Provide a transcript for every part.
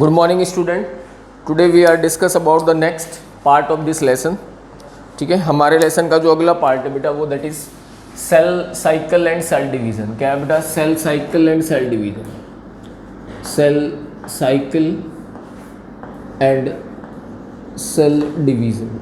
Good morning student. Today we are discuss about the next part of this lesson. ठीक है, हमारे lesson का जो अगला पार्ट है बेटा वो that is cell cycle and cell division. क्या है बेटा? Cell cycle and cell division. Cell cycle and cell division.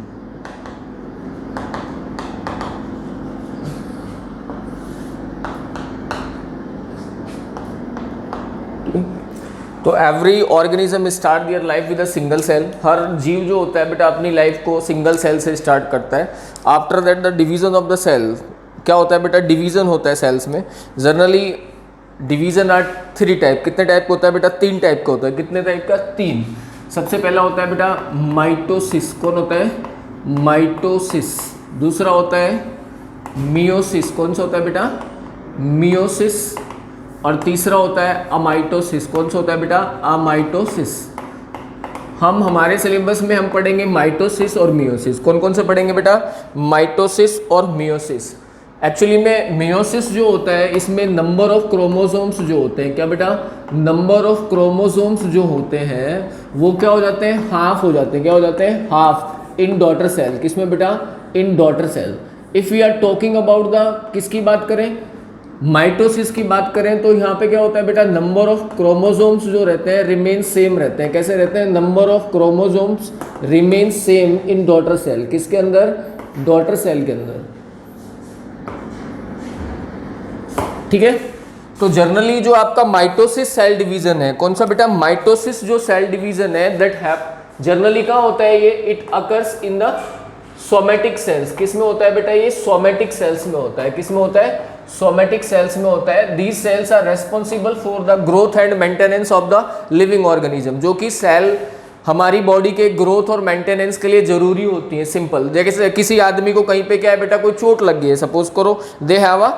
तो every organism start their life with a single cell. हर जीव जो होता है बेटा अपनी लाइफ को सिंगल सेल से स्टार्ट करता है. After that the division of the cell. क्या होता है बेटा? डिवीजन होता है सेल्स में. Generally division are 3 type. कितने टाइप का होता है बेटा? 3 टाइप का होता है. कितने टाइप का? 3. सबसे पहला होता है बेटा माइटोसिस. कौन होता है? माइटोसिस. दूसरा होता है मियोसिस. कौन सा होता है बेटा? मियोसिस. और तीसरा होता है अमाइटोसिस. कौन सा होता है बेटा? अमाइटोसिस. हम हमारे सिलेबस में हम पढ़ेंगे माइटोसिस और मियोसिस. कौन कौन से पढ़ेंगे बेटा? माइटोसिस और मियोसिस. एक्चुअली में मियोसिस जो होता है इसमें नंबर ऑफ क्रोमोसोम्स जो होते हैं, क्या बेटा? नंबर ऑफ क्रोमोसोम्स जो होते हैं वो क्या हो जाते हैं? हाफ हो जाते हैं. क्या हो जाते हैं? Half in daughter cell. किसमें बेटा? In daughter cell. If we are talking about the किसकी बात करें? माइटोसिस की बात करें तो यहाँ पे क्या होता है बेटा? नंबर ऑफ क्रोमोसोम्स जो रहते हैं रिमेन सेम रहते हैं. कैसे रहते हैं? Number of chromosomes remain same in daughter cell. किसके अंदर? डॉटर सेल के अंदर. ठीक है. तो जनरली जो आपका माइटोसिस सेल डिवीजन है, कौन सा बेटा? माइटोसिस जो सेल डिवीजन है दैट हैव जनरली कहाँ होता है ये? It occurs in the somatic cells. किस में होता है बेटा? ये सोमेटिक सेल्स में होता है. किस में होता है? सोमेटिक सेल्स में होता है. These cells are responsible for the growth and maintenance of the living organism. जो कि सेल हमारी बॉडी के ग्रोथ और मेंटेनेंस के लिए जरूरी होती है. सिंपल जैसे किसी आदमी को कहीं पे क्या है बेटा? कोई चोट लग गई है, सपोज करो they have a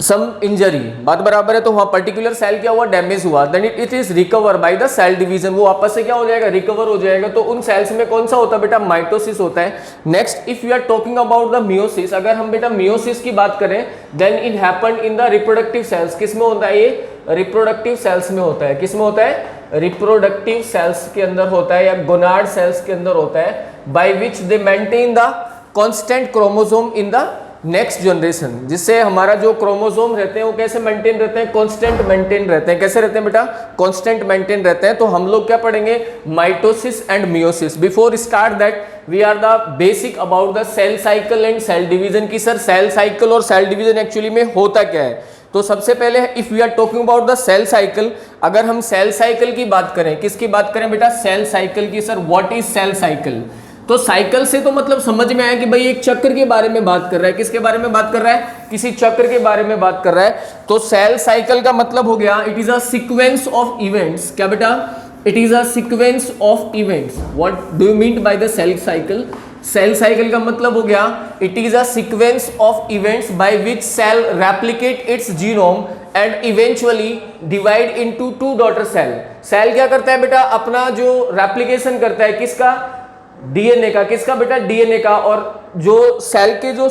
some injury. बात बराबर है. तो वहाँ पर्टिकुलर सेल क्या हुआ? डैमेज हुआ. Then it is recover by the cell division. वो वापस से क्या हो जाएगा? रिकवर हो जाएगा. तो उन सेल्स में कौन सा होता है बेटा? माइटोसिस होता है. Next if you are talking about the meiosis. अगर हम बेटा मियोसिस की बात करें then it happen in the reproductive cells. किस में होता है ये? रिप्रोडक्टिव सेल्स में होता है. किस में होता है? रिप्रोडक्टिव सेल्स के अंदर होता है या गोनाड सेल्स के अंदर होता है. By which they maintain the constant chromosome in the next generation. जिससे हमारा जो क्रोमोसोम रहते हैं वो कैसे मेंटेन रहते हैं? कांस्टेंट मेंटेन रहते हैं. कैसे रहते हैं बेटा? कांस्टेंट मेंटेन रहते हैं. तो हम लोग क्या पढ़ेंगे? Mitosis and meiosis. Before start that we are the basic about the cell cycle and cell division. की सर सेल साइकिल और सेल डिवीजन एक्चुअली में होता क्या है? तो सबसे पहले if we are talking about the cell cycle. अगर हम सेल साइकिल की बात करें, किसकी बात करें बेटा? सेल साइकिल की. Sir what is cell cycle? तो साइकिल से तो मतलब समझ में आया कि भाई एक चक्र के बारे में बात कर रहा है. किसके बारे में बात कर रहा है? किसी चक्र के बारे में बात कर रहा है. तो सेल साइकिल का मतलब हो गया it is a sequence of events. क्या बेटा? It is a sequence of events. What do you mean by the cell cycle? Cell cycle का मतलब हो गया it is a sequence of events by which cell replicate its genome and eventually divide into 2 daughter cell. Cell क्या करता है बेटा? अपना जो रेप्लिकेशन करता है किसका? डीएनए का. किसका बेटा? डीएनए का. और जो सेल के जो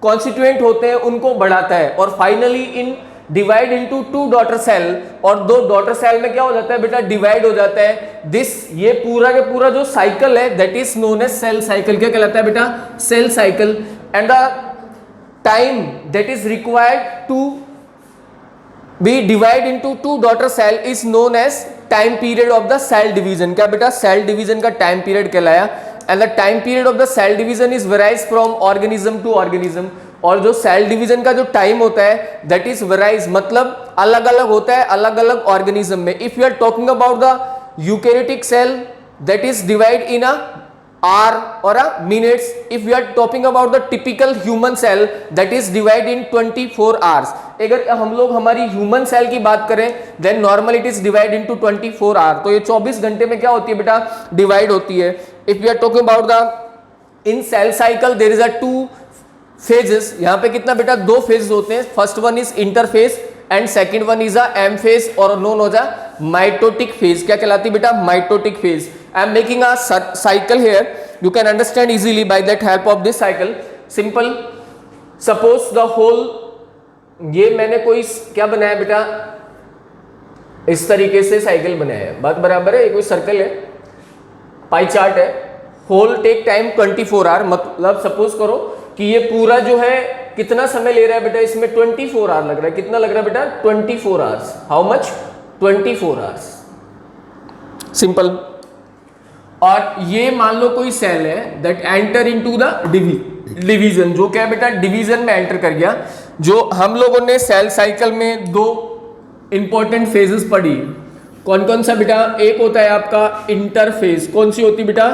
कॉन्स्टिट्यूएंट होते हैं उनको बढ़ाता है और finally in divide into 2 daughter cell. और 2 डॉटर सेल में क्या हो जाता है बेटा? डिवाइड हो जाता है. दिस ये पूरा के पूरा जो साइकिल है that is known as cell cycle. क्या कहलाता है बेटा? Cell cycle. And the time that is required to be divide into 2 daughter cell is known as time period of the cell division. क्या बेटा? सेल डिवीजन का time period कहलाया. And the time period of the cell division is varies from organism to organism. और जो cell division का जो time होता है दैट इज वेराइज मतलब अलग अलग होता है अलग अलग ऑर्गेनिज्म में. If you are talking about the eukaryotic cell that is divide in a hour or a minutes. If we are talking about the typical human cell that is divided in 24 hours. अगर हम लोग हमारी human cell की बात करें then normal it is divide into 24 hour. तो ये 24 घंटे में क्या होती है बेटा? डिवाइड होती है. If we are talking about the in cell cycle there is a 2 phases. यहाँ पे कितना बेटा? 2 फेजेस होते हैं. First one is interphase and second one is a M phase और नोन हो जा माइटोटिक फेज. क्या कहलाती है बेटा? Mitotic phase. I am making a cycle here. You can understand easily by that help of this cycle. Simple. Suppose the whole ये मैंने कोई क्या बनाया बेटा? इस तरीके से साइकिल बनाया है, बात बराबर है। ये कोई सर्कल है, पाई चार्ट है, होल टेक टाइम 24 आवर, मतलब सपोज करो कि ये पूरा जो है कितना समय ले रहा है बेटा, इसमें 24 आवर लग रहा है। कितना लग रहा है बेटा? 24 hours. How much? 24 hours. Simple. और ये मान लो कोई सेल है that enter into the division, जो क्या है बेटा? डिवीजन में एंटर कर गया। जो हम लोगों ने सेल साइकिल में दो इंपॉर्टेंट फेजेस पढ़ी, कौन कौन सा बेटा? एक होता है आपका इंटरफेज। कौन सी होती बेटा?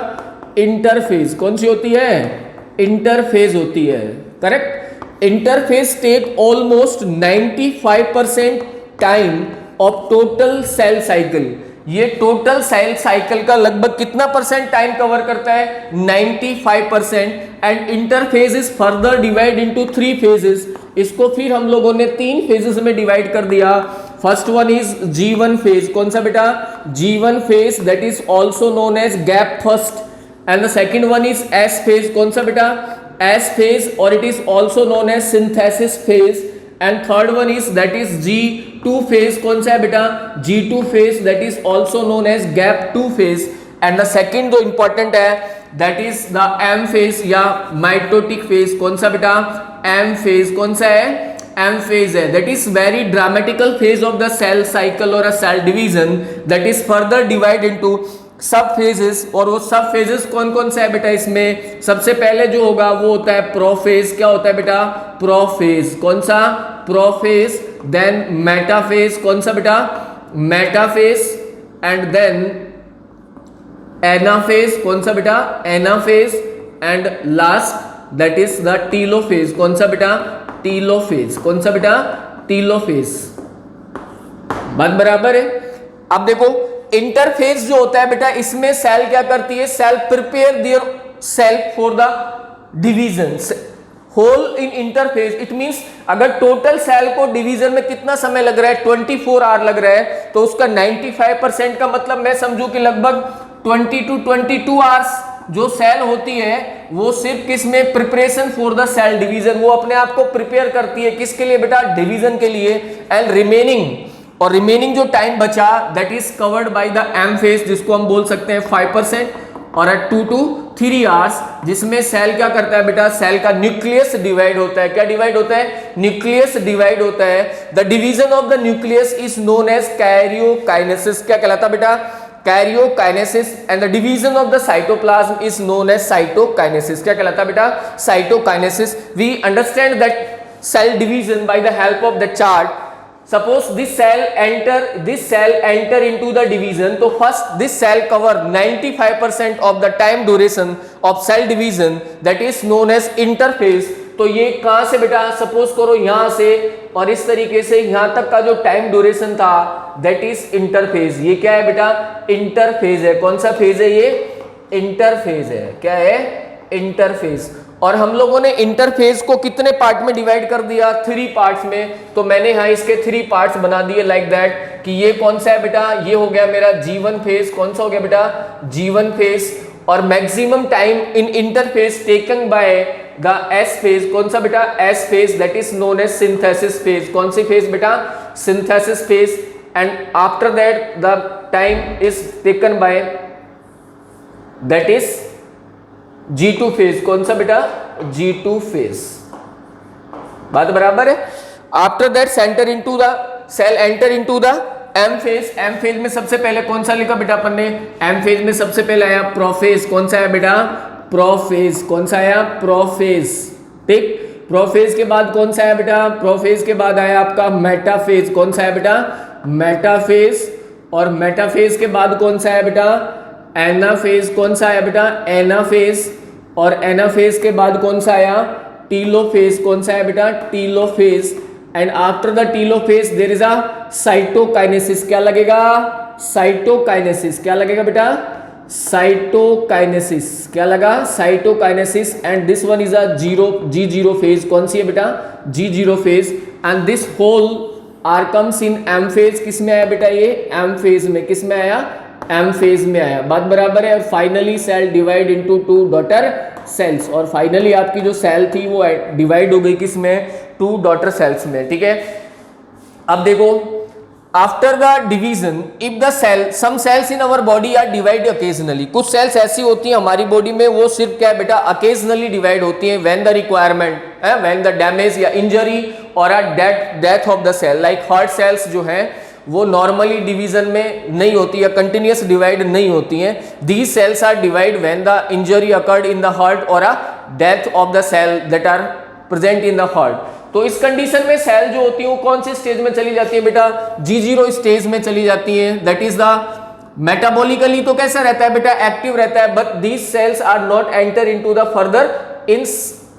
इंटरफेज। कौन सी होती है? इंटरफेज होती है, correct. Interphase take almost 95% time of total cell cycle. ये टोटल सेल साइकिल का लगभग कितना परसेंट टाइम कवर करता है? 95%। And interphase is further divide into 3 phases. इसको फिर हम लोगों ने 3 फेजेस में डिवाइड कर दिया। First one is G1 phase. कौन सा बेटा? G1 phase, that is also known as gap first. And the second one is S phase. कौन सा बेटा? S फेज, और it is also known as synthesis phase. And third one is that is G2 phase. कौन सा है बेटा? G2 phase, that is also known as gap 2 phase. And the second जो important है that is the M phase या mitotic phase. कौन सा बेटा? M phase. कौन सा है? M फेज है, that is very dramatical phase of the cell cycle और a cell division that is further divide into sub phases. और वो सब फेजेस कौन कौन सा है बेटा? इसमें सबसे पहले जो होगा वो होता है प्रोफेज। क्या होता है बेटा? प्रोफेज। कौन सा? प्रोफेज। Then metaphase. कौन सा बेटा? मेटाफेज। And then anaphase. कौन सा बेटा? Anaphase. And last that is the telophase. कौन सा बेटा? टीलोफेज। कौन सा बेटा? टीलोफेज। बात बराबर है। अब देखो इंटरफेज जो होता है बेटा, इसमें सेल क्या करती है? Cell prepare there self for the division. Whole in interphase, it means अगर टोटल सेल को डिवीजन में कितना समय लग रहा है? 24 आवर लग रहा है, तो उसका 95% का मतलब मैं समझू कि लगभग 20 to 22 आवर्स जो सेल होती है वो सिर्फ किस में? Preparation for the cell division. वो अपने आप को प्रिपेयर करती है किसके लिए बेटा? डिवीजन के लिए। एंड रिमेनिंग जो टाइम बचा that is covered by the M phase, जिसको हम बोल सकते हैं 5%, और 2 to 3 आवर्स, जिसमें सेल क्या करता है बेटा? सेल का न्यूक्लियस डिवाइड होता है। क्या डिवाइड होता है? न्यूक्लियस डिवाइड होता है। The division of the nucleus is known as karyokinesis. क्या कहलाता बेटा? Karyokinesis. And the division of the cytoplasm is known as cytokinesis. क्या कहलाता बेटा? Cytokinesis. We understand that cell division by the help of the chart. Suppose this cell enter into the division, तो first this cell cover 95% of the time duration of cell division, that is known as interphase। तो ये कहां से बेटा? Suppose करो यहां से और इस तरीके से यहां तक का जो टाइम ड्यूरेशन था दैट इज इंटरफेज। ये क्या है बेटा? इंटरफेज है। कौन सा फेज है ये? इंटरफेज है। क्या है? इंटरफेज। और हम लोगों ने इंटरफेज को कितने पार्ट में डिवाइड कर दिया? 3 पार्ट्स में। तो मैंने यहाँ इसके 3 पार्ट्स बना दिए लाइक दैट कि ये कौन सा है बेटा? ये हो गया मेरा G1 फेज। कौन सा हो गया बेटा? G1 phase. और maximum time in interphase taken by the S phase. कौन सा बेटा? S phase, that is known as synthesis phase. कौन सी फेज बेटा? Synthesis phase. And after that the time is taken by that is G2 phase. कौन सा बेटा? G2 phase. बात बराबर है। After that cell enter into the M phase. M phase में सबसे पहले कौन सा लिखा बेटा अपन ने? M फेज में सबसे पहले आया प्रोफेज। कौन सा है बेटा? प्रोफेज। कौन सा आया? प्रोफेज। ठीक। प्रोफेज के बाद कौन सा है बेटा? प्रोफेज के बाद आया आपका मेटाफेज। कौन सा है बेटा? मेटाफेज। और मेटाफेज के बाद कौन सा है बेटा? एनाफेज। कौन सा है बेटा? एनाफेज। और एनाफेज के बाद कौन सा आया? टीलोफेज। कौन सा है बेटा? Telophase. And after the telophase there is a cytokinesis. क्या लगेगा? साइटोकाइनेसिस। क्या लगेगा बेटा? साइटोकाइनेसिस। क्या लगा? Cytokinesis. And this one is a G0 phase. कौन सी है बेटा? G0 phase. And this whole are comes in M phase. किस में आया बेटा? ये M फेज में। किस में आया? M फेज में आया। बात बराबर है। Finally cell divide into 2 daughter cells. और फाइनली आपकी जो सेल थी वो डिवाइड हो गई किस में? 2 डॉटर सेल्स में। ठीक है। अब देखो after the division if the cell some cells in our body are divide occasionally, कुछ सेल्स ऐसी होती हैं हमारी बॉडी में वो सिर्फ क्या है बेटा अकेजनली डिवाइड होती हैं व्हेन द रिक्वायरमेंट है, व्हेन द डैमेज या इंजरी और a death of the cell, like heart cells जो हैं वो नॉर्मली डिवीजन में नहीं होती या कंटिन्यूस डिवाइड नहीं होती हैं. These cells are divide when the injury occurred in the heart और a death of the cell that are present in the heart. तो इस कंडीशन में सेल जो होती है वो कौन से स्टेज में चली जाती है बेटा, G0 स्टेज में चली जाती है. दैट इज द मेटाबॉलिकली तो कैसा रहता है बेटा एक्टिव रहता है, but these cells are not enter into the further in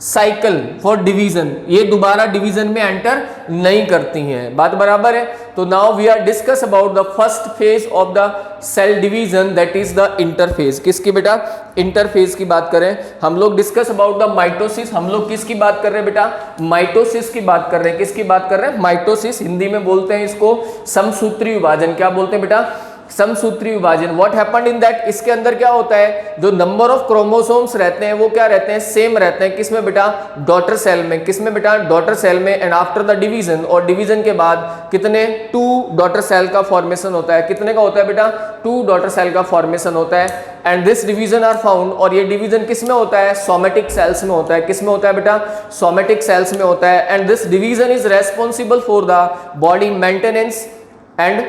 cycle for division, ये दोबारा डिवीजन में एंटर नहीं करती हैं. बात बराबर है. तो now we are discuss about the first phase of the cell division that is the interphase. किसकी बेटा, इंटरफेज की बात करें हम लोग. डिस्कस अबाउट द माइटोसिस, हम लोग किसकी बात कर रहे हैं बेटा, माइटोसिस की बात कर रहे हैं. किसकी बात कर रहे हैं, माइटोसिस. हिंदी में बोलते हैं इसको समसूत्री विभाजन. क्या बोलते हैं बेटा, समसूत्री विभाजन. व्हाट हैपेंड इन दैट, इसके अंदर क्या होता है, जो नंबर ऑफ क्रोमोसोम्स रहते हैं वो क्या रहते हैं, सेम रहते हैं. किसमें बेटा, डॉटर सेल में. किसमें बेटा, डॉटर सेल में. एंड आफ्टर द डिवीजन, और डिवीजन के बाद कितने 2 डॉटर सेल का फॉर्मेशन होता है. कितने का होता है बेटा, 2 डॉटर सेल का फॉर्मेशन होता है. And this division are found, और ये डिवीजन किसमें होता है, सोमेटिक सेल्स में होता है. किसमें होता है बेटा, सोमेटिक सेल्स में होता है. And this division is responsible for the body maintenance and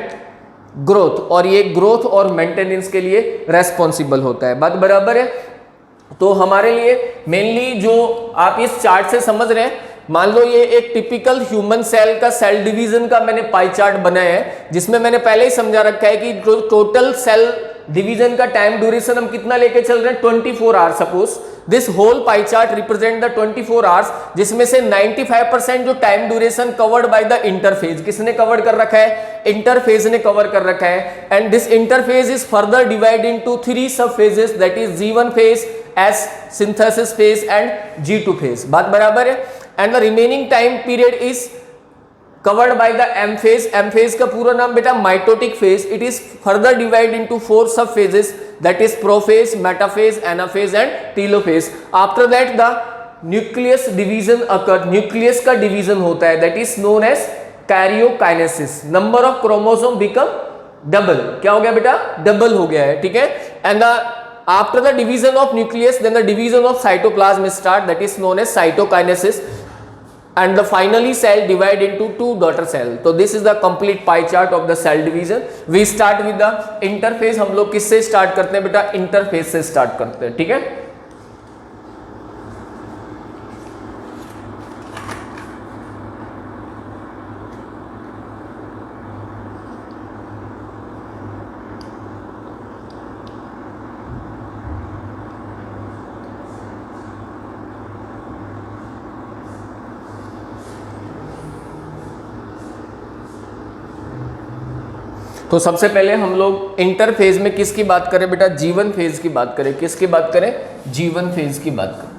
growth, और ये ग्रोथ और मेंटेनेंस के लिए रेस्पॉन्सिबल होता है. बात बराबर है. तो हमारे लिए मेनली जो आप इस चार्ट से समझ रहे हैं, मान लो ये एक टिपिकल ह्यूमन सेल का सेल डिवीजन का मैंने पाई चार्ट बनाया है, जिसमें मैंने पहले ही समझा रखा है कि जो टोटल सेल डिवीजन का टाइम ड्यूरेशन हम कितना लेके चल रहे हैं, 24 hours. Suppose this whole pie chart represent the 24 hours, जिसमें से 95% जो time duration covered by the interphase. किसने कवर कर रखा है, इंटरफेज ने कवर कर रखा है. And this interphase is further divide into 3 sub phases, that is G1 phase, S synthesis phase and G2 phase. बात बराबर है. And the remaining time period is covered by the M phase. M phase का पूरा नाम बेटा mitotic phase. It is further divide into 4 सब phases, that is prophase, metaphase, anaphase and telophase. After that the nucleus division occurred. nucleus का division होता है, that is known as karyokinesis. number of chromosome become double. क्या हो गया बेटा, double हो गया है. ठीक है. and the after the division of nucleus then the division of cytoplasm start, that is known as cytokinesis. and the finally cell divide into 2 daughter cell. तो this is the complete pie chart of the cell division. we start with the interphase. हम लोग किससे start करते हैं बेटा, interphase से start करते हैं. ठीक है. तो सबसे पहले हम लोग इंटरफेज में किसकी बात करें बेटा, G1 फेज की बात करें. किसकी बात करें, G1 फेज की बात करें.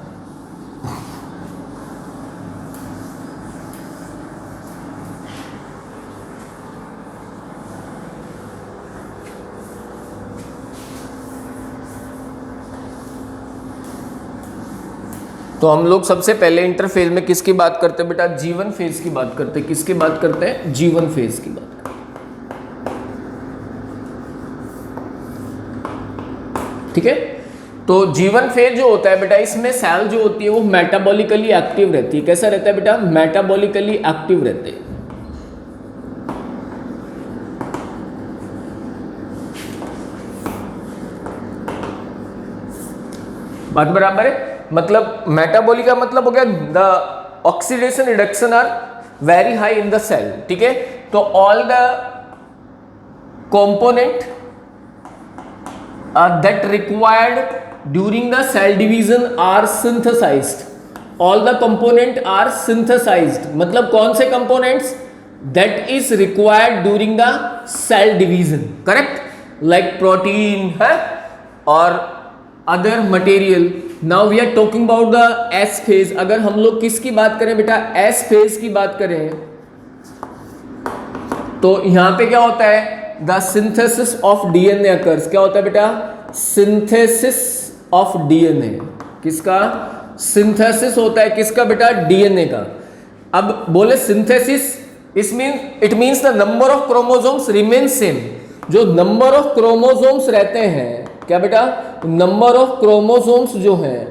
तो हम लोग सबसे पहले इंटरफेज में किसकी बात करते हैं बेटा, G1 फेज की बात करते हैं. किसकी बात करते हैं, G1 फेज की बात करते हैं. ठीक है. तो G1 फेज जो होता है बेटा, इसमें सेल जो होती है वो मेटाबॉलिकली एक्टिव रहती है. कैसा रहता है बेटा, मेटाबॉलिकली एक्टिव रहते हैं. बात बराबर है. मतलब मेटाबॉलिक का मतलब हो गया the oxidation reduction are very high in the cell. ठीक है. तो all the component that required during the cell division are synthesized. all the component are synthesized. मतलब कौन से components that is required during the cell division, correct, like protein है और other material. now we are talking about the S phase. अगर हम लोग किसकी बात करें बेटा, S phase की बात करें, तो यहां पे क्या होता है, the synthesis of DNA occurs. क्या होता है बेटा, सिंथेसिस ऑफ डीएनए. किसका, सिंथेसिस होता है किसका बेटा, डीएनए का. अब बोले synthesis it means the number of chromosomes remain same. जो नंबर ऑफ क्रोमोसोम्स रहते हैं, क्या बेटा, नंबर ऑफ क्रोमोसोम्स जो हैं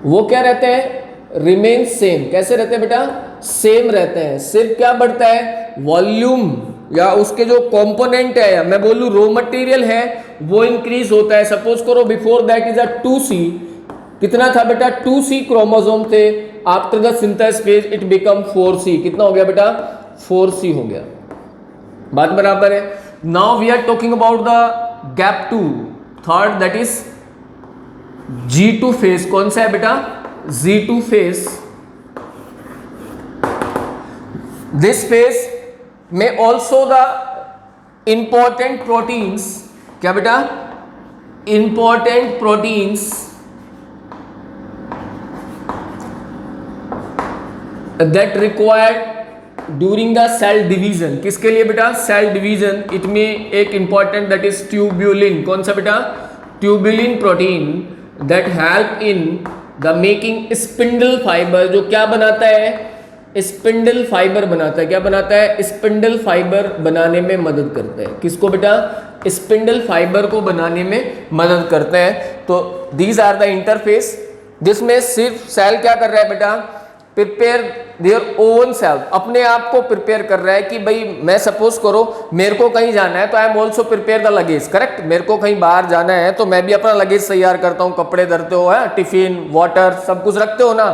वो क्या रहते हैं, रिमेन सेम। कैसे रहते हैं बेटा, सेम रहते हैं। सिर्फ क्या बढ़ता है, वॉल्यूम या उसके जो कंपोनेंट है, या मैं बोलूं रॉ मटेरियल है, वो इंक्रीज होता है। सपोज करो before that is a 2C, कितना था बेटा, 2C क्रोमोसोम थे। After the synthesis phase it become 4C। कितना हो गया बेटा, 4C हो गया। बात बराबर है। Now we are talking about the gap 2, third, that is G2 phase. कौन सा है बेटा, G2 फेज। दिस फेज में ऑल्सो द इंपॉर्टेंट प्रोटीन्स, क्या बेटा, important proteins that required during the cell division. किसके लिए बेटा, सेल डिवीजन। इट में एक इंपॉर्टेंट दैट इज ट्यूब्यूलिन। कौन सा बेटा, tubulin protein that help in the making spindle fibre. जो क्या बनाता है, स्पिंडल फाइबर बनाता है। क्या बनाता है, स्पिंडल फाइबर बनाने में मदद करता है। किसको बेटा, स्पिंडल फाइबर को बनाने में मदद करते हैं। तो दीज आर द इंटरफेस, जिसमें सिर्फ सेल क्या कर रहा है बेटा, प्रिपेयर देयर ओन सेल्फ, अपने आप को प्रिपेयर कर रहा है कि भाई मैं सपोज करो मेरे को कहीं जाना है तो I am also prepare the luggage. Correct, मेरे को कहीं बाहर जाना है तो मैं भी अपना लगेज तैयार करता हूँ। कपड़े धरते हो, है, टिफिन, वाटर, सब कुछ रखते हो ना।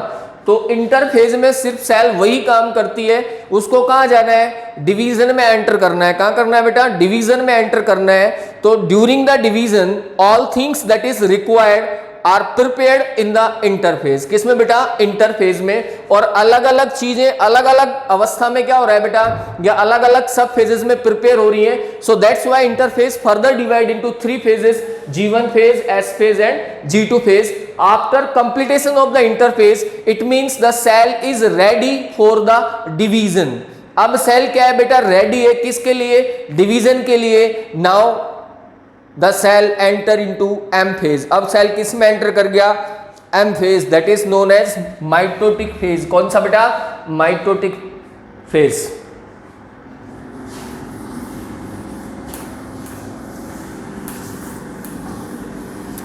तो इंटरफेज में सिर्फ सेल वही काम करती है। उसको कहाँ जाना है, डिवीजन में एंटर करना है। कहाँ करना है बेटा, डिवीजन में एंटर करना है। तो during the division all things that is required are prepared in the interphase. किसमें बेटा, इंटरफेज में। और अलग अलग चीजें अलग अलग अवस्था में क्या हो रहा है बेटा, या अलग अलग सब फेजेस में प्रिपेयर हो रही है। So that's why interphase further divide into 3 phases, G1 phase, S phase and G2 phase. After completion of the interphase it means the cell is ready for the division. अब cell क्या है बेटा, ready है किसके लिए, division के लिए। Now the cell enter into M phase. अब सेल किस में एंटर कर गया, M phase, that is known as mitotic phase. कौन सा बेटा, mitotic phase.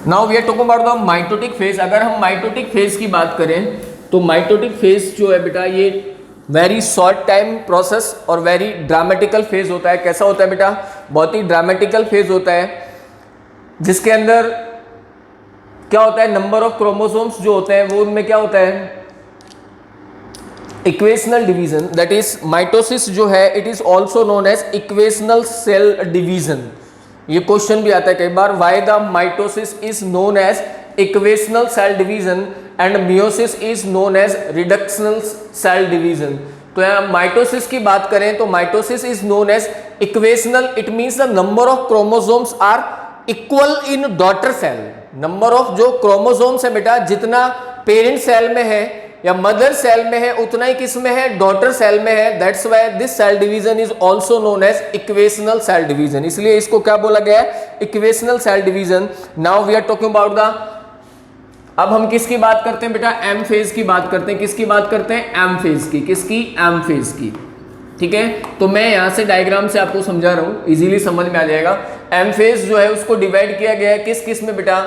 Now we are talking about the mitotic phase. अगर हम माइटोटिक फेज की बात करें तो माइटोटिक फेज जो है बेटा, ये वेरी शॉर्ट टाइम प्रोसेस और वेरी ड्रामेटिकल फेज होता है। कैसा होता है बेटा, बहुत ही ड्रामेटिकल फेज होता है, जिसके अंदर क्या होता है, नंबर ऑफ क्रोमोसोम्स जो होते हैं वो उनमें क्या होता है, equational division. That is mitosis जो है, it is also known as equational cell division. ये क्वेश्चन भी आता है कई बार, why the mitosis is known as equational cell division and meiosis is known as reductional cell division. तो यहाँ माइटोसिस की बात करें तो mitosis is known as equational. It means the number of chromosomes are equal in daughter cell. Number of जो chromosomes है बेटा, जितना पेरेंट सेल में है या मदर सेल में है उतना ही किस में है, डॉटर सेल में है। That's why this cell division is also known as equational cell division. इसलिए इसको क्या बोला गया है, equational cell division. Now we are talking about the, अब हम किसकी बात करते हैं बेटा, M फेज की बात करते हैं। किसकी बात करते हैं, M फेज की। किसकी, M फेज की। ठीक है, तो मैं यहां से डायग्राम से आपको समझा रहा हूं, इजीली समझ में आ जाएगा। M फेज जो है उसको डिवाइड किया गया है किस किस में बेटा,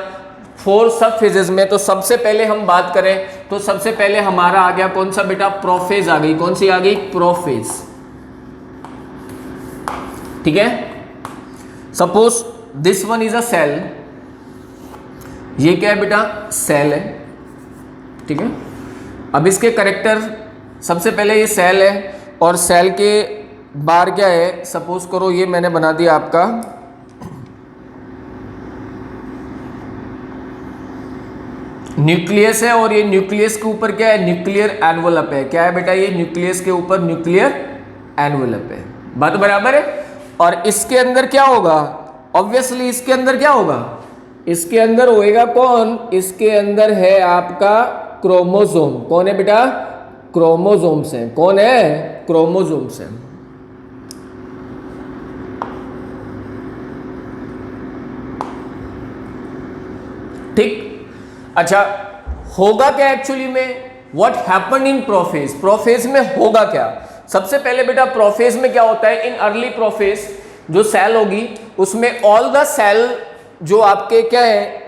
4 सब फेजेस में। तो सबसे पहले हम बात करें तो सबसे पहले हमारा आ गया कौन सा बेटा, प्रोफेज आ गई। कौन सी आ गई, प्रोफेज। ठीक है, suppose this one is a cell. ये क्या है बेटा, सेल है। ठीक है, अब इसके करेक्टर, सबसे पहले ये सेल है और सेल के बाहर क्या है, सपोज करो ये मैंने बना दिया आपका न्यूक्लियस है, और ये न्यूक्लियस के ऊपर क्या है, न्यूक्लियर एनवलप है। क्या है बेटा, ये न्यूक्लियस के ऊपर न्यूक्लियर एनवलप है। बात बराबर है। और इसके अंदर क्या होगा, ऑब्वियसली इसके अंदर क्या होगा, इसके अंदर होएगा कौन, इसके अंदर है आपका क्रोमोसोम। कौन है बेटा, क्रोमोसोम्स हैं। कौन है, क्रोमोसोम्स हैं। ठीक, अच्छा होगा क्या एक्चुअली में, what happen in prophase. Prophase में होगा क्या, सबसे पहले बेटा प्रोफेज में क्या होता है, इन अर्ली प्रोफेज जो सेल होगी उसमें ऑल द सेल जो आपके क्या है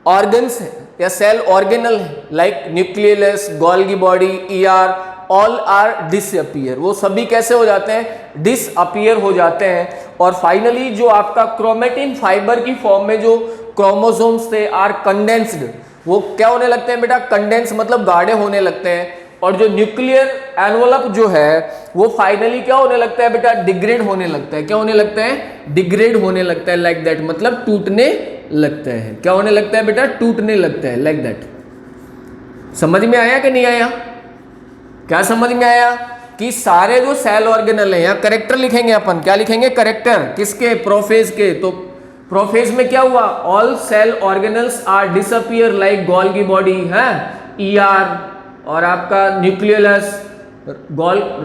ऑर्गन्स है या सेल ऑर्गेनल है, like nucleus, Golgi body, ER, all are disappear, वो सभी कैसे हो जाते हैं, डिसअपियर हो जाते हैं। और फाइनली जो आपका क्रोमेटिन फाइबर की फॉर्म में जो क्रोमोसोम्स थे आर कंडेंस्ड, वो क्या होने लगते हैं बेटा, कंडेंस मतलब गाढ़े होने लगते हैं। और जो न्यूक्लियर एनवलप जो है वो फाइनली क्या होने लगता है बेटा, डिग्रेड होने लगता है। क्या होने लगता है, डिग्रेड होने लगता है, लाइक दैट, मतलब टूटने लगता है। क्या होने लगता है बेटा, टूटने लगता है, लाइक दैट। समझ में आया कि नहीं आया, क्या समझ में आया कि सारे जो सेल ऑर्गेनल है, यहाँ करेक्टर लिखेंगे अपन, क्या लिखेंगे, करेक्टर, किसके, प्रोफेज के। तो प्रोफेज में क्या हुआ, all cell organelles are disappear like Golgi body है, ईआर और आपका न्यूक्लियस,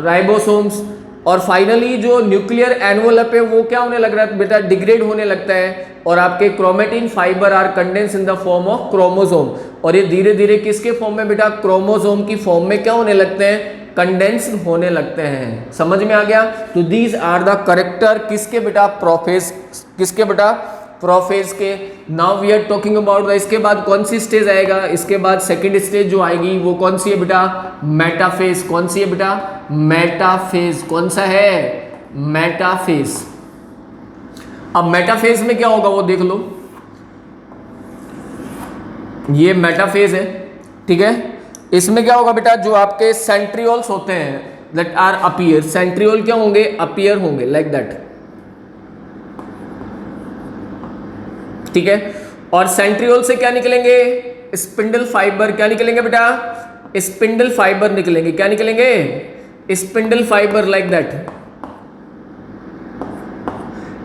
राइबोसोम्स। और फाइनली जो न्यूक्लियर एनवलप है वो क्या होने लग रहा है बेटा, डिग्रेड होने लगता है। और आपके chromatin fibre are condense in the form of chromosome. और ये धीरे धीरे किसके फॉर्म में बेटा, क्रोमोसोम की फॉर्म में क्या होने लगते हैं, कंडेंस होने लगते हैं। समझ में आ गया। तो दीज आर द करेक्टर किसके बेटा, प्रोफेज, किसके बेटा, प्रोफेज के। Now we are talking about इसके बाद कौन सी स्टेज आएगा, इसके बाद सेकंड स्टेज जो आएगी वो कौन सी है बेटा, मेटाफेज। कौन सी है बेटा, मेटाफेज। कौन सा है, मेटाफेज। अब मेटाफेज में क्या होगा वो देख लो, ये मेटाफेज है, ठीक है। इसमें क्या होगा बेटा, जो आपके सेंट्रियोल्स होते हैं दैट आर अपीयर, सेंट्रियोल क्या होंगे, अपीयर होंगे, लाइक दैट, ठीक है। और सेंट्रियोल से क्या निकलेंगे, स्पिंडल फाइबर। क्या निकलेंगे बेटा, स्पिंडल फाइबर निकलेंगे। क्या निकलेंगे, स्पिंडल फाइबर, लाइक दैट,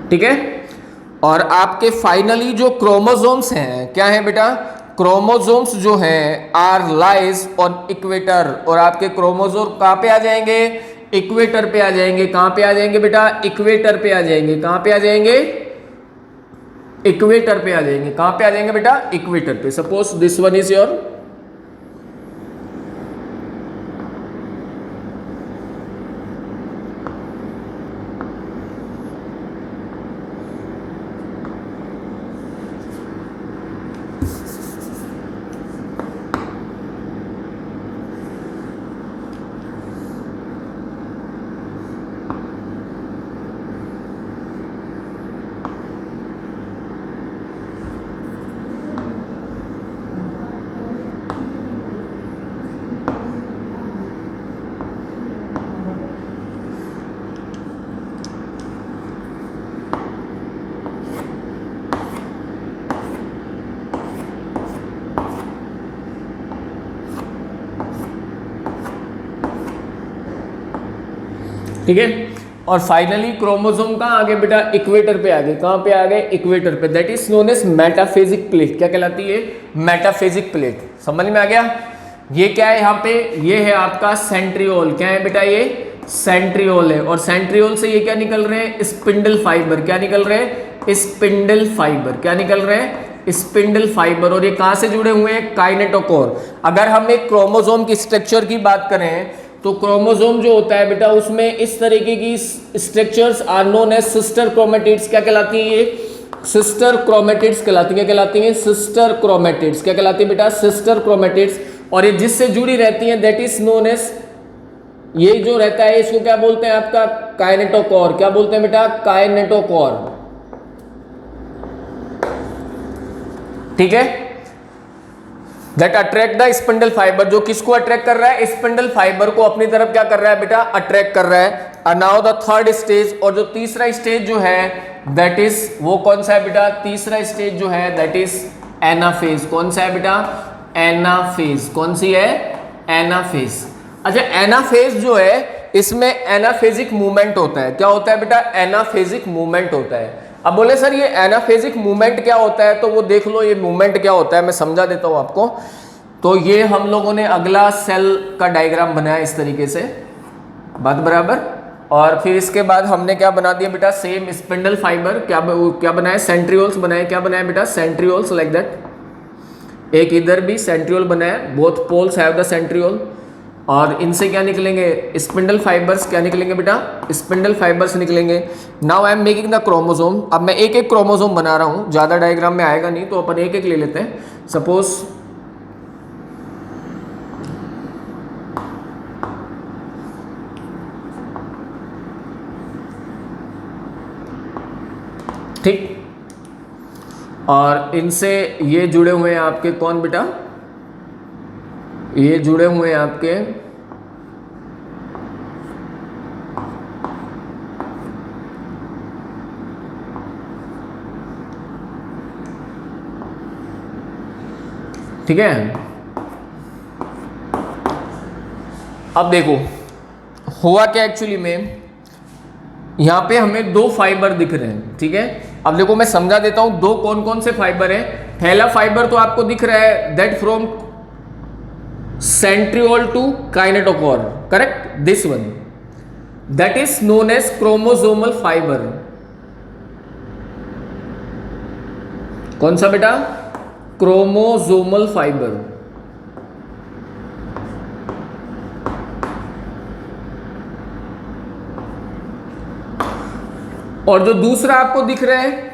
ठीक है। और आपके फाइनली जो क्रोमोसोम्स हैं क्या है बेटा, क्रोमोसोम्स जो हैं आर लाइज ऑन इक्वेटर। और आपके क्रोमोसोम कहाँ पे आ जाएंगे, इक्वेटर पे आ जाएंगे। कहाँ पे आ जाएंगे बेटा, इक्वेटर पे आ जाएंगे। कहाँ पे आ जाएंगे, इक्वेटर पे आ जाएंगे। कहाँ पे आ जाएंगे बेटा, इक्वेटर पे। Suppose this one is your, ठीक है। और फाइनली क्रोमोसोम कहाँ आ गए बेटा, इक्वेटर पे आ गए। कहाँ पे आ गए, इक्वेटर पे। That is known as metaphasic plate. क्या कहलाती है, मेटाफेजिक प्लेट। समझ में आ गया। ये क्या है यहाँ पे, ये है आपका सेंट्रियोल। क्या है बेटा, ये सेंट्रियोल है। और सेंट्रियोल से ये क्या निकल रहे हैं, स्पिंडल फाइबर। क्या निकल रहे हैं, स्पिंडल फाइबर। क्या निकल रहे हैं, स्पिंडल फाइबर। और ये कहाँ से जुड़े हुए हैं, काइनेटोकोर। अगर हम एक क्रोमोसोम की स्ट्रक्चर की बात करें तो क्रोमोसोम जो होता है बेटा उसमें इस तरीके की structures are known as sister chromatids. क्या कहलाती है, ये सिस्टर क्रोमेटिड्स कहलाती है। क्या कहलाती है, सिस्टर क्रोमेटिड्स। क्या कहलाती है बेटा, सिस्टर क्रोमेटिड्स। और ये जिससे जुड़ी रहती है दैट इज नोन एज, ये जो रहता है इसको क्या बोलते हैं आपका, काइनेटोकोर। क्या बोलते हैं बेटा, काइनेटोकोर, ठीक है। That attract the spindle fibre. जो किसको अट्रैक्ट कर रहा है, स्पिंडल फाइबर को अपनी तरफ क्या कर रहा है बेटा, अट्रैक्ट कर रहा है। नाउ द थर्ड स्टेज, और जो तीसरा स्टेज जो है दैट इज, वो कौन सा है बेटा, तीसरा स्टेज जो है दैट इज एनाफेज। कौन सा है बेटा, एनाफेज। कौन सी है, एनाफेज। अच्छा, एनाफेज जो है इसमें एनाफेजिक मूवमेंट होता है। क्या होता है बेटा, एनाफेजिक मूवमेंट होता है। अब बोले सर ये एनाफेजिक मूवमेंट क्या होता है, तो वो देख लो ये मूवमेंट क्या होता है, मैं समझा देता हूं आपको। तो ये हम लोगों ने अगला सेल का डायग्राम बनाया इस तरीके से, बात बराबर। और फिर इसके बाद हमने क्या बना दिया बेटा, सेम स्पिंडल फाइबर। क्या बनाया, सेंट्रियोल्स बनाए। क्या बनाया बेटा, सेंट्रियोल्स, लाइक दैट। एक इधर भी सेंट्रियोल बनाया, both poles have the centriole. और इनसे क्या निकलेंगे, स्पिंडल फाइबर्स क्या निकलेंगे बेटा, स्पिंडल फाइबर्स निकलेंगे। Now I am making the chromosome. अब मैं एक एक क्रोमोसोम बना रहा हूँ, ज़्यादा डायग्राम में आएगा नहीं तो अपन एक एक ले लेते हैं। सपोज ठीक, और इनसे ये जुड़े हुए हैं आपके कौन बेटा, ये जुड़े हुए हैं आपके ठीक है। अब देखो हुआ क्या एक्चुअली में, यहां पे हमें दो फाइबर दिख रहे हैं, ठीक है। अब देखो मैं समझा देता हूं दो कौन कौन से फाइबर है। पहला फाइबर तो आपको दिख रहा है that from centriole to kinetochore, correct, this one that is known as chromosomal fibre. कौन सा बेटा, क्रोमोसोमल फाइबर। और जो दूसरा आपको दिख रहा है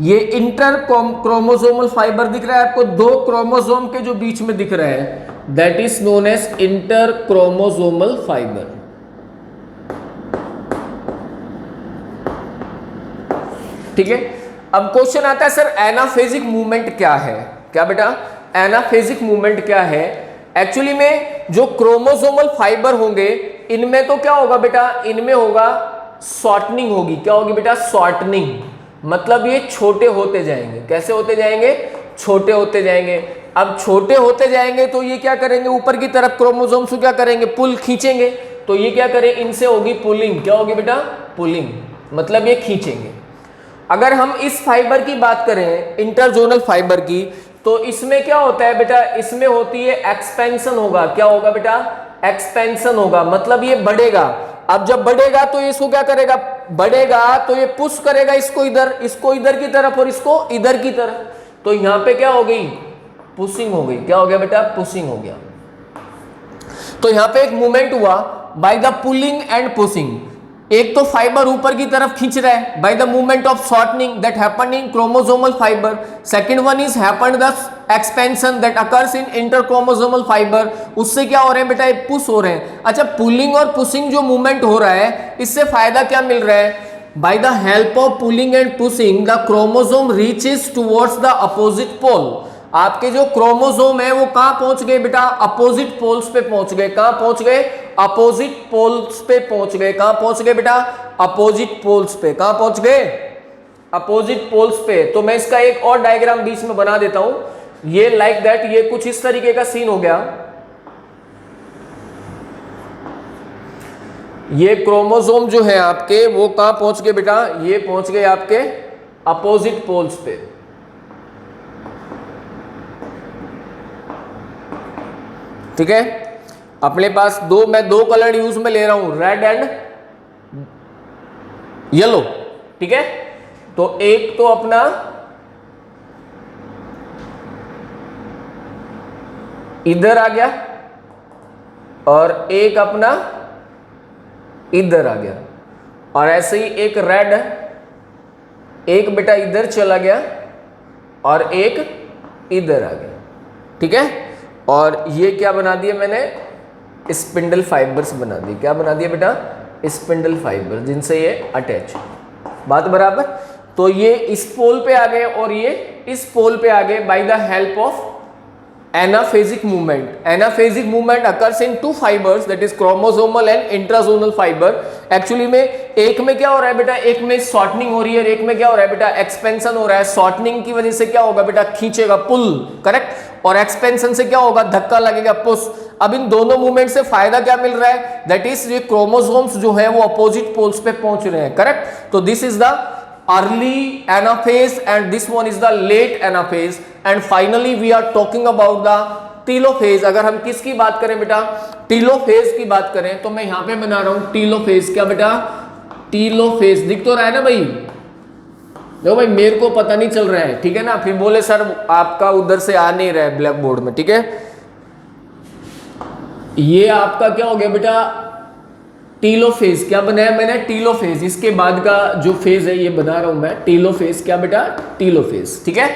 ये इंटर क्रोमोसोमल फाइबर दिख रहा है आपको, दो क्रोमोसोम के जो बीच में दिख रहा है that is known as inter chromosomal fibre. ठीक है। अब क्वेश्चन आता है सर एनाफेजिक मूवमेंट क्या है, क्या बेटा एनाफेजिक मूवमेंट क्या है। एक्चुअली में जो क्रोमोसोमल फाइबर होंगे इनमें तो क्या होगा बेटा, इनमें होगा शॉर्टनिंग होगी। क्या होगी बेटा, शॉर्टनिंग, मतलब ये छोटे होते जाएंगे। कैसे होते जाएंगे, छोटे होते जाएंगे। अब छोटे होते जाएंगे तो ये क्या करेंगे, ऊपर की तरफ क्रोमोसोम से क्या करेंगे, पुल खींचेंगे। तो ये क्या करें, इनसे होगी पुलिंग। क्या होगी बेटा, पुलिंग, मतलब ये खींचेंगे। अगर हम इस फाइबर की बात करें इंटरजोनल फाइबर की, तो इसमें क्या होता है बेटा, इसमें होती है एक्सपेंशन होगा। क्या होगा बेटा, एक्सपेंशन होगा, मतलब ये बढ़ेगा। अब जब बढ़ेगा तो ये इसको क्या करेगा, बढ़ेगा तो ये पुश करेगा इसको इधर की तरफ और इसको इधर की तरफ। तो यहां पे क्या हो गई, पुशिंग हो गई। क्या हो गया बेटा, पुशिंग हो गया। तो यहां पे एक मूवमेंट हुआ by the pulling and pushing. एक तो फाइबर ऊपर की तरफ खींच रहा है by the movement of shortening that happened in chromosomal fibre. Second one is happened the expansion that occurs in interchromosomal fibre. उससे क्या हो रहे हैं बेटा, ये पुश हो रहे हैं। अच्छा, पुलिंग और पुशिंग जो मूवमेंट हो रहा है इससे फायदा क्या मिल रहा है, by the help of pulling and pushing the chromosome reaches towards the opposite pole. आपके जो क्रोमोसोम है वो कहां पहुंच गए बेटा, अपोजिट पोल्स पे पहुंच गए। कहां पहुंच गए, अपोजिट पोल्स पे पहुंच गए। कहां पहुंच गए बेटा, अपोजिट पोल्स पे। कहां पहुंच गए, अपोजिट पोल्स पे। तो मैं इसका एक और डायग्राम बीच में बना देता हूं, ये लाइक दैट, ये कुछ इस तरीके का सीन हो गया। ये क्रोमोसोम जो है आपके वो कहां पहुंच गए बेटा, ये पहुंच गए आपके अपोजिट पोल्स पे। ठीक है, अपने पास मैं दो कलर यूज में ले रहा हूं, रेड एंड येलो। ठीक है, तो एक तो अपना इधर आ गया और एक अपना इधर आ गया, और ऐसे ही एक रेड, एक बेटा इधर चला गया और एक इधर आ गया। ठीक है, और ये क्या बना दिया मैंने, स्पिंडल फाइबर्स बना दी। क्या बना दिया बेटा, स्पिंडल फाइबर, जिनसे ये अटैच। बात बराबर। तो ये इस पोल पे आ गए और ये इस पोल पे आ गए by the help of anaphasic movement. Anaphasic movement occurs in two fibres that is chromosomal and intrazonal fibre. Actually में एक में क्या हो रहा है बेटा, एक में शॉर्टनिंग हो रही है और एक में क्या हो रहा है बेटा, एक्सपेंशन हो रहा है। शॉर्टनिंग की वजह से क्या होगा बेटा, खींचेगा, पुल, करेक्ट, और एक्सपेंशन से क्या होगा, धक्का लगेगा, पुश। अब इन दोनों मूवमेंट से फायदा क्या मिल रहा है, दैट इज ये क्रोमोसोम्स जो है वो अपोजिट पोल्स पे पहुंच रहे हैं, करेक्ट। तो this is the early anaphase and this one is the late anaphase, and finally we are talking about the telophase। अगर हम किसकी बात करें बेटा, टीलोफेज की बात करें, तो मैं यहां पे बना रहा हूं टीलोफेज। क्या बेटा, टीलोफेज। दिख तो रहा है ना भाई, देखो भाई मेरे को पता नहीं चल रहा है, ठीक है ना, फिर बोले सर आपका उधर से आ नहीं रहा है ब्लैक बोर्ड में। ठीक है, ये आपका क्या हो गया बेटा, टीलोफेज। क्या बनाया मैंने, टीलोफेज। इसके बाद का जो फेज है ये बना रहा हूं मैं, टीलोफेज। क्या बेटा, टीलोफेज। ठीक है,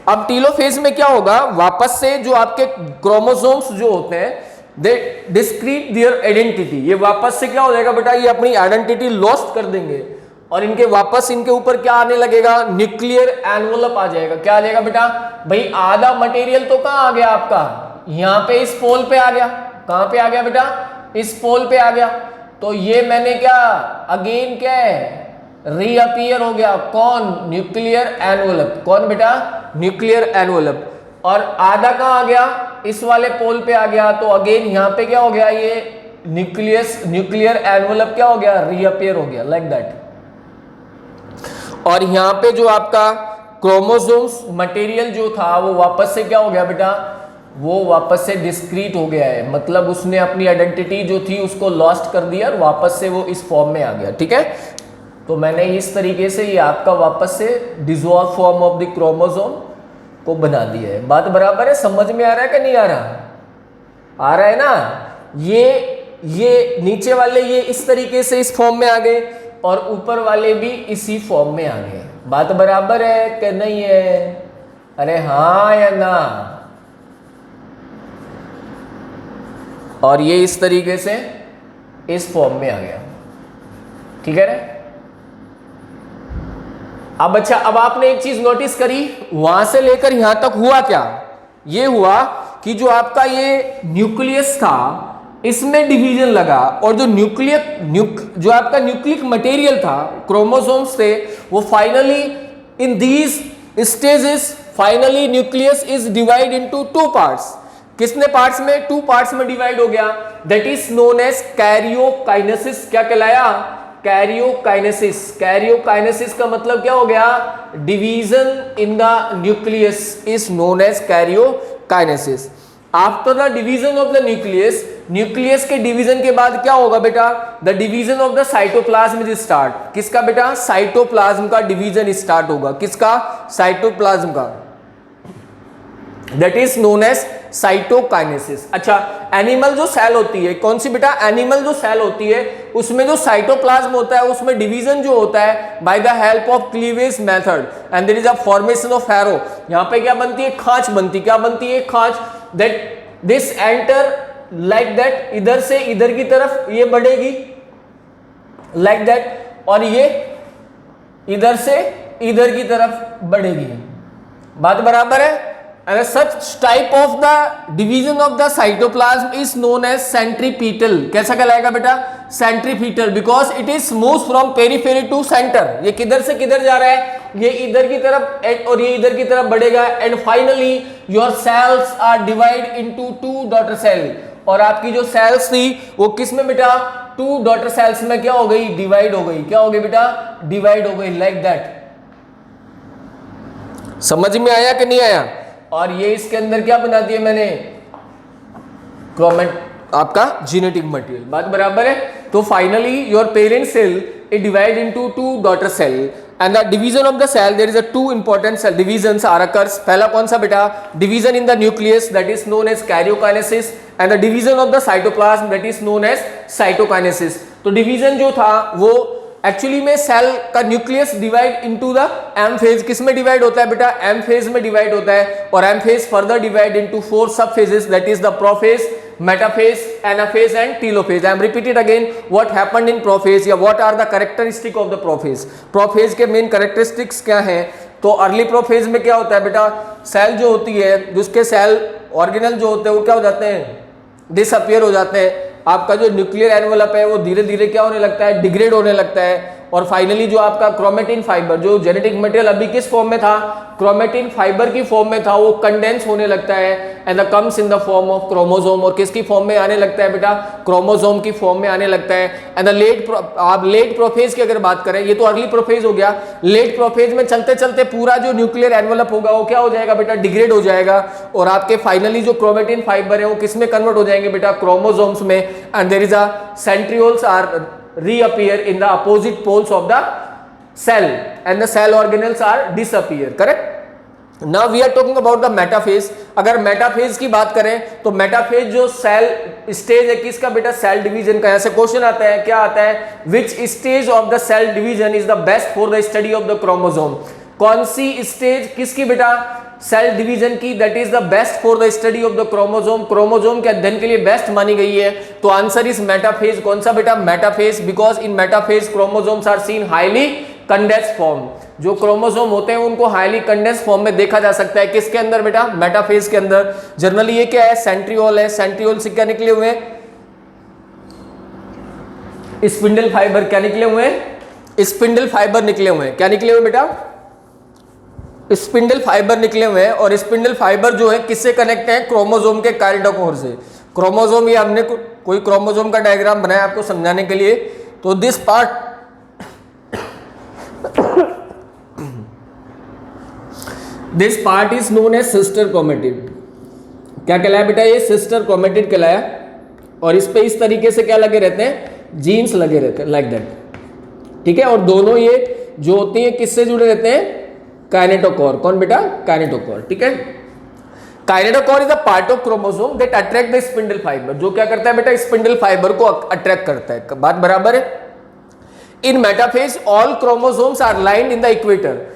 अब टीलोफेज में क्या होगा, वापस से जो आपके क्रोमोसोम्स जो होते हैं दे डिस्क्रीट देयर आइडेंटिटी, ये वापस से क्या हो जाएगा बेटा, ये अपनी आइडेंटिटी लॉस्ट कर देंगे और इनके वापस इनके ऊपर क्या आने लगेगा, न्यूक्लियर एनवलप आ जाएगा। क्या आ जाएगा बेटा, भाई आधा मटेरियल तो कहां आ गया आपका, यहां पे इस पोल पे आ गया। कहां पे आ गया बेटा, इस पोल पे आ गया। तो ये मैंने क्या, अगेन क्या है, रीअपीयर हो गया। कौन, न्यूक्लियर एनवलप। कौन बेटा, न्यूक्लियर एनवलप। और आधा कहां आ गया, इस वाले पोल पे आ गया। तो अगेन यहां पे क्या हो गया, ये न्यूक्लियर एनवलप क्या हो गया, रीअपीयर हो गया, लाइक दैट। और यहां पे जो आपका क्रोमोसोम्स मटेरियल जो था वो वापस से क्या हो गया बेटा, वो वापस से डिस्क्रीट हो गया है, मतलब उसने अपनी आइडेंटिटी जो थी उसको लॉस्ट कर दिया और वापस से वो इस फॉर्म में आ गया। ठीक है, तो मैंने इस तरीके से ये आपका वापस से dissolve form of the chromosome को बना दिया है। बात बराबर है, समझ में आ रहा है कि नहीं आ रहा, आ रहा है ना। ये नीचे वाले ये इस तरीके से इस फॉर्म में आ गए और ऊपर वाले भी इसी फॉर्म में आ गए। बात बराबर है कि नहीं है, अरे हाँ या ना। और ये इस तरीके से इस फॉर्म में आ गया। ठीक है ना। अब अच्छा, अब आपने एक चीज नोटिस करी, वहां से लेकर यहां तक हुआ क्या, ये हुआ कि जो आपका ये न्यूक्लियस था इसमें डिवीजन लगा और जो जो आपका न्यूक्लिक मटेरियल था, क्रोमोसोम्स थे, वो finally in these stages finally nucleus is divide into two parts. किसने पार्ट्स में, टू पार्ट्स में डिवाइड हो गया। That is known as karyokinesis. क्या कहलाया, कैरियोकाइनेसिस। कैरियोकाइनेसिस का मतलब क्या हो गया, division in the nucleus is known as karyokinesis. After the division of the nucleus, nucleus के डिवीजन के बाद क्या होगा बेटा, the division of the cytoplasm is start. किसका बेटा, साइटोप्लाज्म का डिवीजन स्टार्ट होगा। किसका, साइटोप्लाज्म का। That is known as cytokinesis. अच्छा, एनिमल जो सेल होती है, कौन सी बेटा, एनिमल जो सेल होती है उसमें जो साइटोप्लाज्म होता है उसमें डिवीजन जो होता है by the help of cleavage method and there is a formation of harrow. यहां पे क्या बनती है, खांच बनती। क्या बनती है, खांच। That this enter like that, इधर से इधर की तरफ ये बढ़ेगी लाइक दैट, और ये इधर से इधर की तरफ बढ़ेगी। बात बराबर है। And such type of the division of the cytoplasm is known as centripetal। कैसा कहलाएगा बेटा, centripetal, because it is moves from periphery to center। ये किधर से किधर जा रहा है, ये इधर की तरफ और ये इधर की तरफ बढ़ेगा। and finally your cells are divided into two daughter cell। और आपकी जो cells थी वो किस में बेटा, two daughter cells में क्या हो गई, डिवाइड हो गई। क्या हो गई बेटा, डिवाइड हो गई, like that। समझ में आया कि नहीं आया। और ये इसके अंदर क्या बना दिया मैंने, क्रोमेट, आपका जेनेटिक मटेरियल। बात बराबर है। तो finally your parent cell it divide into two daughter cell and the division of the cell there is a two important cell divisions are occurs. पहला कौन सा बेटा, division in the nucleus that is known as karyokinesis and the division of the cytoplasm that is known as cytokinesis. तो division जो था वो actually में cell का nucleus divide into the M phase. किस में डिवाइड होता है बेटा, एम फेज में डिवाइड होता है। और M phase further divide into four sub phases that is the prophase, metaphase, anaphase and telophase. I am repeated again what happened in prophase या what are the characteristic of the prophase. Prophase के main characteristics क्या हैं। तो early prophase में क्या होता है बेटा, सेल जो होती है, जिसके सेल ऑर्गेनल जो होते हैं वो क्या हो जाते हैं, डिसअपियर हो जाते हैं। आपका जो न्यूक्लियर एनवलप है वो धीरे धीरे क्या होने लगता है, डिग्रेड होने लगता है। और फाइनली जो आपका क्रोमेटिन फाइबर, जो जेनेटिक मटेरियल अभी किस फॉर्म में था, क्रोमेटिन फाइबर की फॉर्म में था, वो कंडेंस होने लगता है and the comes in the form of chromosome. और किसकी फॉर्म में आने लगता है बेटा, क्रोमोसोम की फॉर्म में आने लगता है। एंड द लेट प्रोफेज की अगर बात करें, ये तो अर्ली प्रोफेज हो गया। लेट प्रोफेज में चलते चलते पूरा जो न्यूक्लियर एनवलप होगा वो क्या हो जाएगा बेटा, डिग्रेड हो जाएगा। और आपके फाइनली जो क्रोमेटिन फाइबर है वो किस में कन्वर्ट हो जाएंगे बेटा, क्रोमोसोम्स में। And there is a centrioles are reappear in the opposite poles of the cell and the cell organelles are disappear, correct। now we are talking about the metaphase। अगर metaphase की बात करें तो metaphase जो cell stage है किसका बेटा, cell division का। ऐसे क्वेश्चन आता है, क्या आता है, which stage of the cell division is the best for the study of the chromosome. कौन सी स्टेज किसकी बेटा, सेल डिवीजन की, that is the best for the study of the chromosome, chromosome के अध्ययन के लिए बेस्ट मानी गई है। तो आंसर इज मेटाफेज। कौन सा बेटा, metaphase, because in metaphase chromosomes are seen highly condensed form. जो क्रोमोसोम होते हैं उनको हाईली कंडेंस्ड फॉर्म में देखा जा सकता है, किसके अंदर बेटा, मेटाफेज के अंदर। जनरली ये क्या है, सेंट्रियोल है, सेंट्रियोल से क्या निकले हुए हैं, स्पिंडल फाइबर। क्या निकले हुए हैं, स्पिंडल फाइबर निकले हुए हैं। क्या निकले हुए बेटा, स्पिंडल फाइबर निकले हुए हैं। और स्पिंडल फाइबर जो है किससे कनेक्ट है, क्रोमोसोम के काइनेटोकोर से। क्रोमोसोम, ये हमने कोई क्रोमोसोम का डायग्राम बनाया आपको समझाने के लिए। तो this part this part is known as sister chromatid. क्या कहलाया बेटा, ये सिस्टर क्रोमेटिड कहलाया। और इस पे इस तरीके से क्या लगे रहते हैं, जीन्स लगे रहते हैं, लाइक दैट। ठीक है, और दोनों ये जो होती हैं किससे जुड़े रहते हैं, काइनेटोकोर। कौन बेटा, काइनेटोकोर। ठीक है, kinetochore is a part of chromosome that attract the spindle fibre. जो क्या करता है बेटा, स्पिंडल फाइबर को अट्रैक्ट करता है। बात बराबर है। In metaphase all chromosomes are lined in the equator.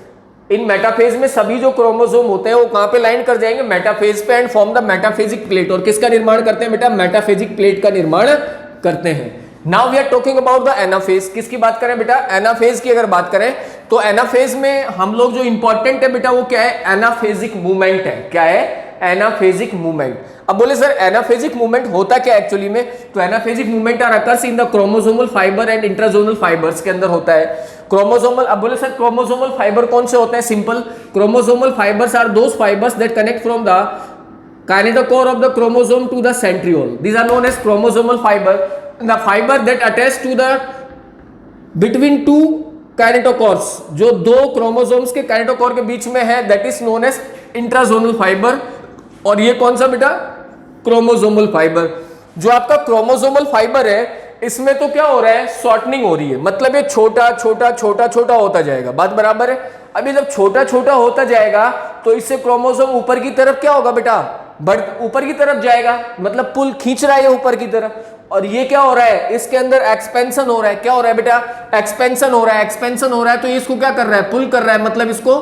In metaphase में सभी जो क्रोमोसोम होते हैं वो कहां पे लाइन कर जाएंगे, मेटाफेज पे, and form the metaphasic plate. और किसका निर्माण करते हैं बेटा, मेटाफेजिक प्लेट का निर्माण करते हैं। Now we are talking about the anaphase. किसकी बात करें बेटा, एनाफेज की अगर बात करें तो एनाफेज में हम लोग जो इंपॉर्टेंट है बेटा वो क्या है, एनाफेजिक मूवमेंट है। क्या है, एनाफेजिक मूवमेंट। अब बोले सर एनाफेजिक मूवमेंट होता क्या एक्चुअली में, तो anaphasic movement are occurs in the chromosomal fibre and intrazonal fibres के अंदर होता है। क्रोमोसोमल, अब बोले सर क्रोमोसोमल फाइबर कौन से होते हैं, simple, chromosomal fibres are those fibres that connect from the kinetochore of the chromosome to the centriole. These are known as chromosomal fibre. The fibre that attach to the between two kinetochores, जो दो chromosomes के kinetochore के बीच में है, that is known as intrazonal fibre. और ये कौन सा बेटा, क्रोमोसोमल फाइबर। जो आपका क्रोमोसोमल फाइबर है इसमें तो क्या हो रहा है, शॉर्टनिंग हो रही है, मतलब ये छोटा छोटा छोटा छोटा होता जाएगा। बात बराबर है। अभी जब छोटा छोटा होता जाएगा तो इससे क्रोमोसोम ऊपर की तरफ क्या होगा बेटा, ऊपर की तरफ जाएगा, मतलब पुल खींच रहा है ऊपर की तरफ। और ये क्या हो रहा है, इसके अंदर एक्सपेंशन हो रहा है। क्या हो रहा है बेटा, एक्सपेंशन हो रहा है। एक्सपेंशन हो रहा है तो ये इसको क्या कर रहा है, पुल कर रहा है, मतलब इसको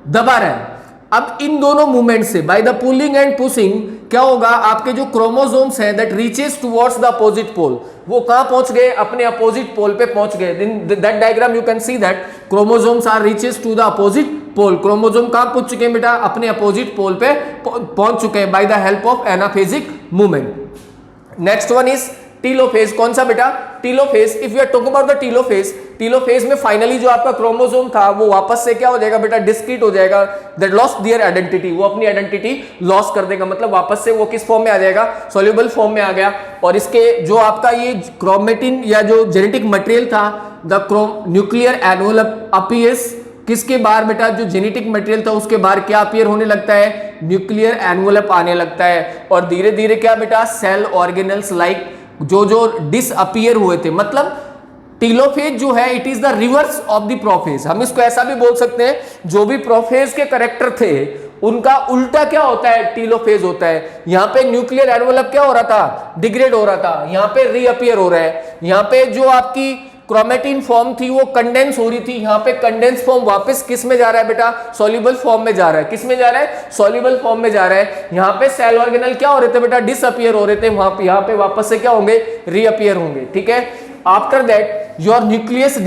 दबा रहा है। अब इन दोनों मूवमेंट से by the pulling and pushing क्या होगा, आपके जो क्रोमोसोम्स हैं that reaches towards the opposite pole, वो कहां पहुंच गए, अपने अपोजिट पोल पे पहुंच गए। That diagram you can see that chromosomes are reaches to the opposite pole. Chromosome कहां पहुंच चुके हैं बेटा, अपने अपोजिट पोल पे पहुंच चुके हैं by the help of anaphasic movement. Next one is telophase. कौन सा बेटा, telophase. If you are talking about the telophase, telophase में फाइनली जो आपका क्रोमोसोम था वो वापस से क्या हो जाएगा बेटा, डिस्क्रीट हो जाएगा, दैट लॉस्ट देयर आइडेंटिटी, वो अपनी आइडेंटिटी लॉस कर देगा, मतलब वापस से वो किस फॉर्म में आ जाएगा, सॉल्युबल फॉर्म में आ गया। और इसके जो आपका ये क्रोमेटिन या जो जेनेटिक मटेरियल था, द न्यूक्लियर एनवलप अपीयर्स, किसके बाहर बेटा, जो जेनेटिक मटेरियल था उसके बाहर क्या अपीयर होने लगता है, न्यूक्लियर एनवलप आने लगता है। और धीरे धीरे क्या बेटा, सेल ऑर्गेनल्स लाइक जो डिसअपीयर हुए थे, मतलब टीलोफेज जो है it is the reverse of the prophase. हम इसको ऐसा भी बोल सकते हैं, जो भी प्रोफेज के कैरेक्टर थे उनका उल्टा क्या होता है, टीलोफेज होता है। यहां पे न्यूक्लियर एनवलप क्या हो रहा था, डिग्रेड हो रहा था, यहां पे रीअपीयर हो रहा है। यहां पे जो आपकी क्रोमेटिन फॉर्म थी वो कंडेंस हो रही थी, यहाँ पे कंडेंस फॉर्म वापस किस में जा रहा है बेटा, सॉल्युबल फॉर्म में जा रहा है। किस में जा रहा है, सॉल्युबल फॉर्म में जा रहा है। यहाँ पे सेल ऑर्गेनल क्या हो रहे थे बेटा, डिसअपीयर हो रहे थे, वहां पे यहाँ पे वापस से क्या होंगे, रीअपीयर होंगे। ठीक है, after that your nucleus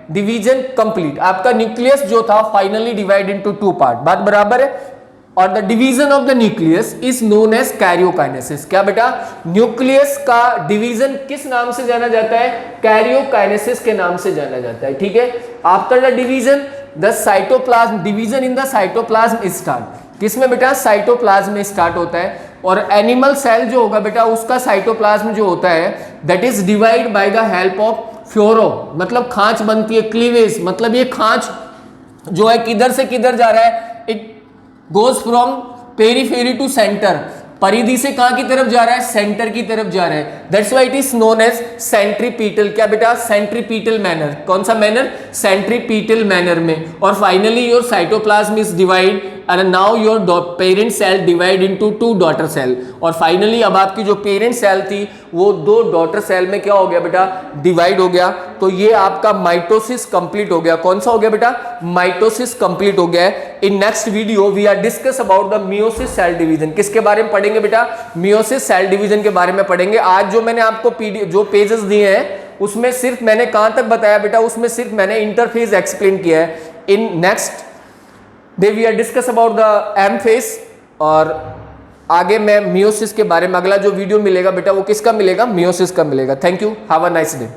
division complete, आपका न्यूक्लियस जो था finally divide into two part. बात बराबर है। और the division of the nucleus is known as karyokinesis. क्या बेटा, न्यूक्लियस का डिवीजन किस नाम से जाना जाता है, कैरियोकाइनेसिस के नाम से जाना जाता है। ठीक है, after the division the cytoplasm, division in the cytoplasm start. किसमें बेटा, साइटोप्लाज्म में स्टार्ट होता है। और एनिमल सेल जो होगा बेटा, उसका साइटोप्लाज्म जो होता है that is divide by the help of furrow, मतलब खांच बनती है, क्लीवेज, मतलब ये खांच जो है किधर से किधर जा रहा है, it goes from periphery to centre, परिधि से कहां की तरफ जा रहा है, सेंटर की तरफ जा रहा है। That's why it is known as centripetal. क्या बेटा, सेंट्रीपीटल मैनर। कौन सा मैनर, सेंट्रीपीटल मैनर में। और finally your cytoplasm is divide and now your parent cell divide into 2 daughter cell, और फाइनली अब आपकी जो पेरेंट सेल थी वो 2 डॉटर सेल में क्या हो गया बेटा, डिवाइड हो गया। तो ये आपका माइटोसिस कंप्लीट हो गया। कौन सा हो गया बेटा, माइटोसिस कंप्लीट हो गया है। In next video we are discuss about the meiosis cell division. किसके बारे में पढ़ेंगे बेटा, मियोसिस सेल डिवीजन के बारे में पढ़ेंगे। आज जो मैंने आपको जो पेजेस दिए हैं उसमें सिर्फ मैंने कहां तक बताया बेटा, उसमें सिर्फ मैंने इंटरफेस एक्सप्लेन किया है। In next day we are discuss about the M phase, और आगे मैं मियोसिस के बारे में अगला जो वीडियो मिलेगा बेटा वो किसका मिलेगा, मियोसिस का मिलेगा। Thank you, have a nice day.